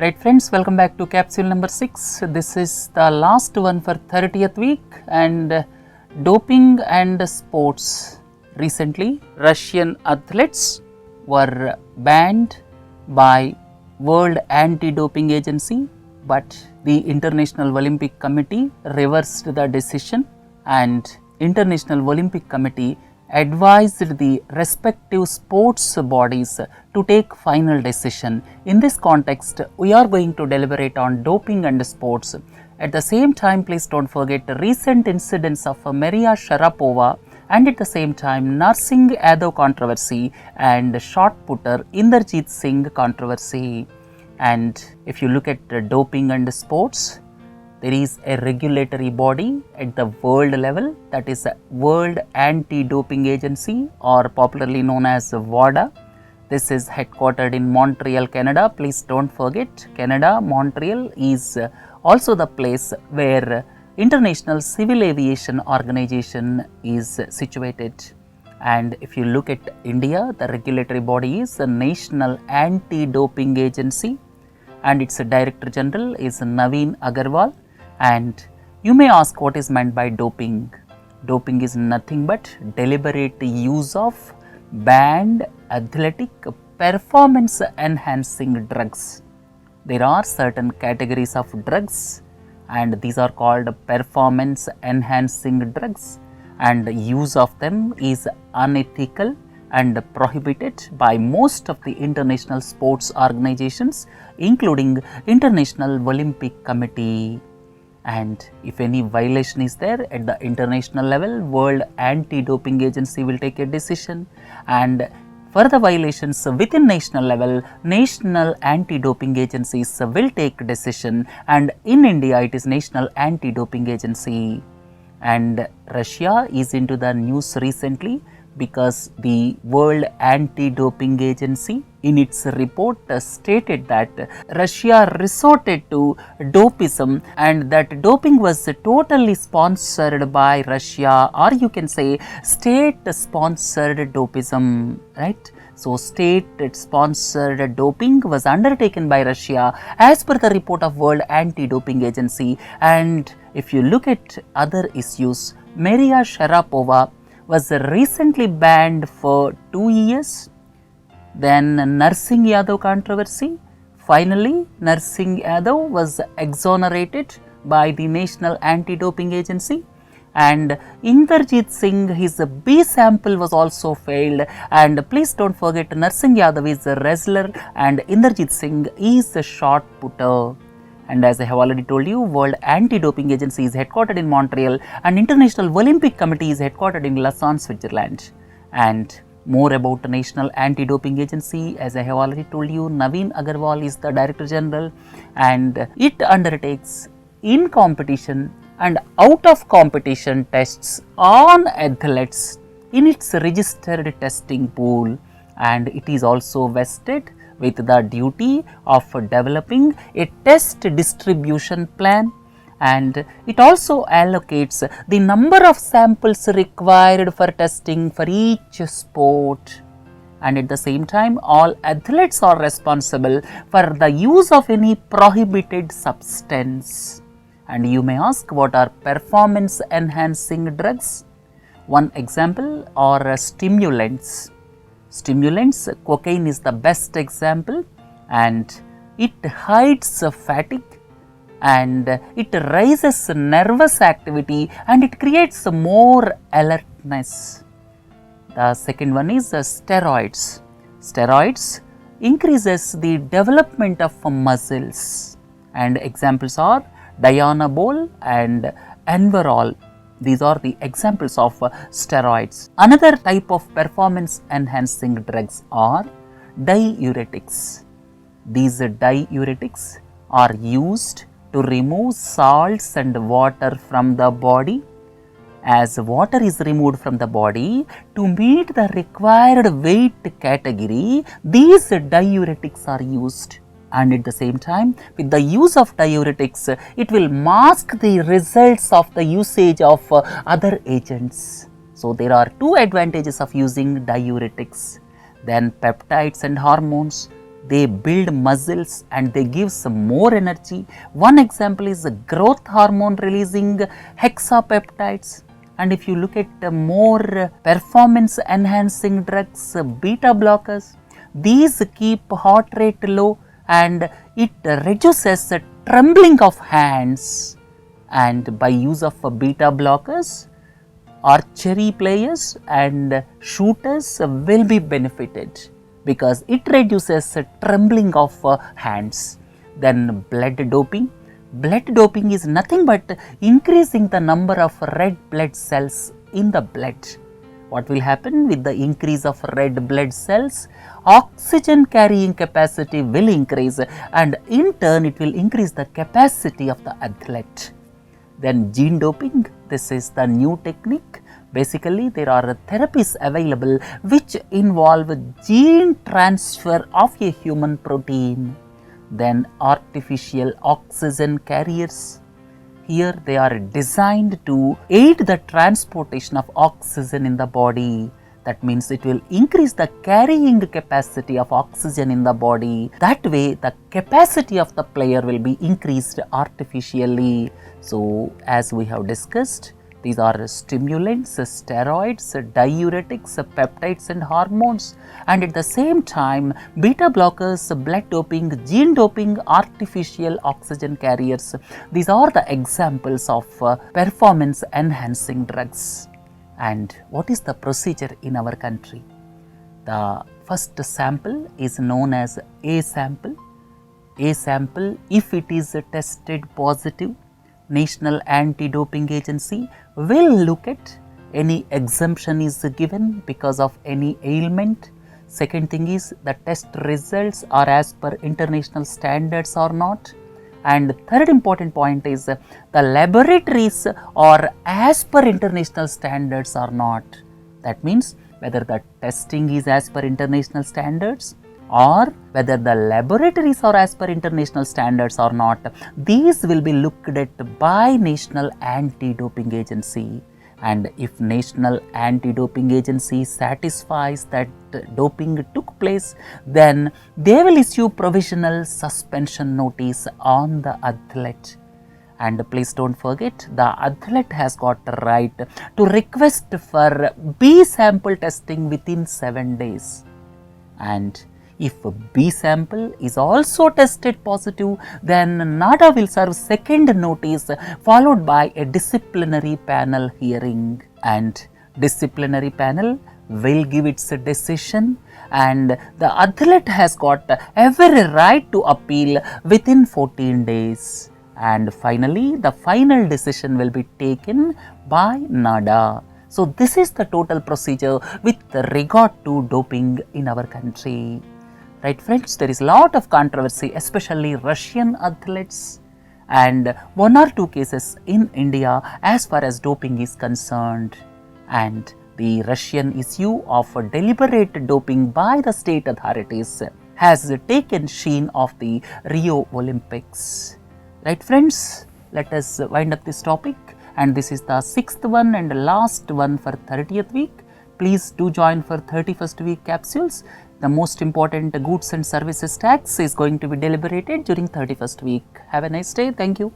Right friends, welcome back to capsule number 6. This is the last one for 30th week and doping and sports. Recently, Russian athletes were banned by World Anti-Doping Agency, but the International Olympic Committee reversed the decision and International Olympic Committee advised the respective sports bodies to take final decision. In this context, we are going to deliberate on doping and sports. At the same time, please don't forget the recent incidents of Maria Sharapova and at the same time Narsingh Yadav controversy and shot putter Inderjeet Singh controversy. And if you look at doping and sports, there is a regulatory body at the world level, that is World Anti-Doping Agency, or popularly known as WADA. This is headquartered in Montreal, Canada. Please don't forget, Canada, Montreal is also the place where International Civil Aviation Organization is situated. And if you look at India, the regulatory body is the National Anti-Doping Agency and its Director General is Naveen Agarwal. And you may ask, what is meant by doping? Doping is nothing but deliberate use of banned athletic performance enhancing drugs. There are certain categories of drugs and these are called performance enhancing drugs, and use of them is unethical and prohibited by most of the international sports organizations, including International Olympic Committee. And if any violation is there at the international level, World Anti-Doping Agency will take a decision, and for the violations within national level, National Anti-Doping Agencies will take decision, and in India it is National Anti-Doping Agency. And Russia is into the news recently because the World Anti-Doping Agency in its report stated that Russia resorted to dopism and that doping was totally sponsored by Russia, or you can say state sponsored dopism, right? So state sponsored doping was undertaken by Russia as per the report of World Anti-Doping Agency. And if you look at other issues, Maria Sharapova was recently banned for 2 years. Then Narsingh Yadav controversy. Finally, Narsingh Yadav was exonerated by the National Anti-Doping Agency. And Inderjeet Singh, his B sample was also failed. And please don't forget, Narsingh Yadav is a wrestler and Inderjeet Singh is a shot putter. And as I have already told you, World Anti-Doping Agency is headquartered in Montreal and International Olympic Committee is headquartered in Lausanne, Switzerland. And more about the National Anti-Doping Agency, as I have already told you, Naveen Agarwal is the Director General and it undertakes in competition and out of competition tests on athletes in its registered testing pool, and it is also vested with the duty of developing a test distribution plan, and it also allocates the number of samples required for testing for each sport. And at the same time, all athletes are responsible for the use of any prohibited substance. And you may ask, what are performance enhancing drugs? One example are stimulants. Stimulants, cocaine is the best example, and it hides fatigue and it raises nervous activity and it creates more alertness. The second one is steroids. Steroids increases the development of muscles, and examples are Dianabol and Enverol. These are the examples of steroids. Another type of performance enhancing drugs are diuretics. These diuretics are used to remove salts and water from the body. As water is removed from the body to meet the required weight category, these diuretics are used. And at the same time, with the use of diuretics, it will mask the results of the usage of other agents. So there are two advantages of using diuretics. Then peptides and hormones. they build muscles and they give some more energy. One example is the growth hormone releasing hexapeptides. And if you look at more performance enhancing drugs, beta blockers, these keep heart rate low and it reduces the trembling of hands. And by use of beta blockers, archery players and shooters will be benefited because it reduces the trembling of hands. Then blood doping. Blood doping is nothing but increasing the number of red blood cells in the blood. What will happen with the increase of red blood cells? Oxygen carrying capacity will increase and in turn it will increase the capacity of the athlete. Then gene doping, this is the new technique. Basically, there are therapies available which involve gene transfer of a human protein. Then artificial oxygen carriers. Here they are designed to aid the transportation of oxygen in the body. That means it will increase the carrying capacity of oxygen in the body. That way the capacity of the player will be increased artificially. So as we have discussed, these are stimulants, steroids, diuretics, peptides and hormones, and at the same time beta blockers, blood doping, gene doping, artificial oxygen carriers. These are the examples of performance enhancing drugs. And what is the procedure in our country? The first sample is known as A sample. A sample, if it is tested positive, National Anti-Doping Agency will look at any exemption is given because of any ailment. Second thing is the test results are as per international standards or not. And third important point is the laboratories are as per international standards or not. That means whether the testing is as per international standards or whether the laboratories are as per international standards or not. These will be looked at by National Anti-Doping Agency. And if National Anti-Doping Agency satisfies that doping took place, then they will issue provisional suspension notice on the athlete. And please don't forget, the athlete has got the right to request for B sample testing within 7 days. And if B sample is also tested positive, then NADA will serve second notice followed by a disciplinary panel hearing. And disciplinary panel will give its decision and the athlete has got every right to appeal within 14 days. And finally, the final decision will be taken by NADA. So this is the total procedure with regard to doping in our country. Right friends, there is a lot of controversy, especially Russian athletes and 1 or 2 cases in India as far as doping is concerned. And the Russian issue of deliberate doping by the state authorities has taken sheen of the Rio Olympics. Right friends, let us wind up this topic, and this is the 6th one and last one for 30th week. Please do join for 31st week capsules. The most important goods and services tax is going to be deliberated during 31st week. Have a nice day. Thank you.